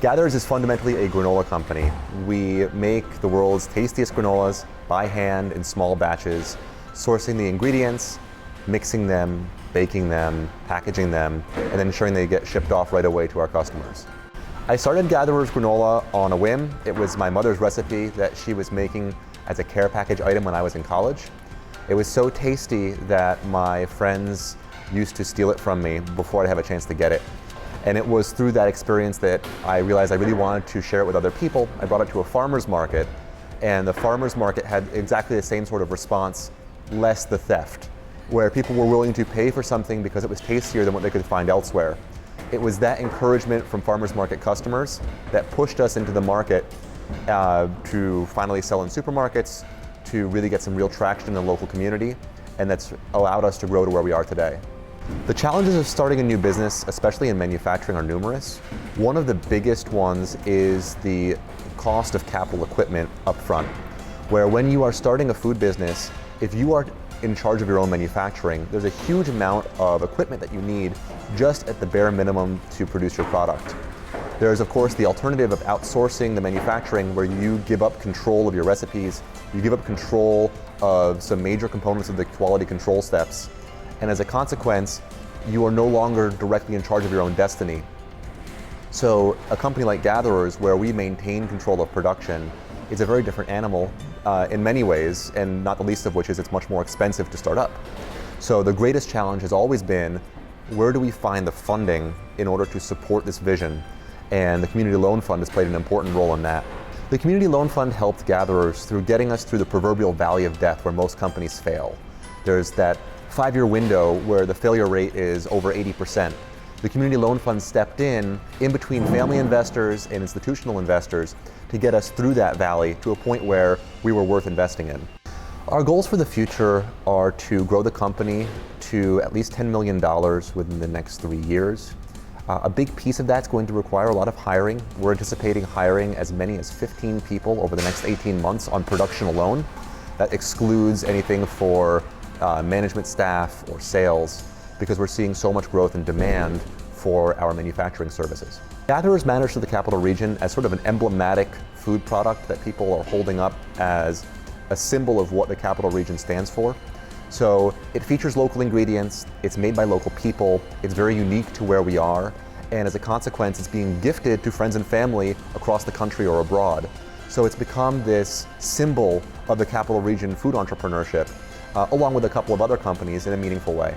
Gatherers is fundamentally a granola company. We make the world's tastiest granolas by hand in small batches, sourcing the ingredients, mixing them, baking them, packaging them, and then ensuring they get shipped off right away to our customers. I started Gatherers Granola on a whim. It was my mother's recipe that she was making as a care package item when I was in college. It was so tasty that my friends used to steal it from me before I'd have a chance to get it. And it was through that experience that I realized I really wanted to share it with other people. I brought it to a farmer's market, and the farmer's market had exactly the same sort of response, less the theft, where people were willing to pay for something because it was tastier than what they could find elsewhere. It was that encouragement from farmer's market customers that pushed us into the market to finally sell in supermarkets, to really get some real traction in the local community, and that's allowed us to grow to where we are today. The challenges of starting a new business, especially in manufacturing, are numerous. One of the biggest ones is the cost of capital equipment up front, where when you are starting a food business, if you are in charge of your own manufacturing, there's a huge amount of equipment that you need just at the bare minimum to produce your product. There's of course the alternative of outsourcing the manufacturing, where you give up control of your recipes, you give up control of some major components of the quality control steps, and as a consequence, you are no longer directly in charge of your own destiny. So a company like Gatherers, where we maintain control of production, is a very different animal in many ways, and not the least of which is it's much more expensive to start up. So the greatest challenge has always been, where do we find the funding in order to support this vision? And the Community Loan Fund has played an important role in that. The Community Loan Fund helped Gatherers through getting us through the proverbial valley of death where most companies fail. There's that 5-year window where the failure rate is over 80%. The Community Loan Fund stepped in between family investors and institutional investors to get us through that valley to a point where we were worth investing in. Our goals for the future are to grow the company to at least $10 million within the next 3 years. A big piece of that's going to require a lot of hiring. We're anticipating hiring as many as 15 people over the next 18 months on production alone. That excludes anything for management staff or sales, because we're seeing so much growth and demand for our manufacturing services. Gatherers matters to the Capital Region as sort of an emblematic food product that people are holding up as a symbol of what the Capital Region stands for. So it features local ingredients, it's made by local people, it's very unique to where we are, and as a consequence, it's being gifted to friends and family across the country or abroad. So it's become this symbol of the Capital Region food entrepreneurship, along with a couple of other companies, in a meaningful way.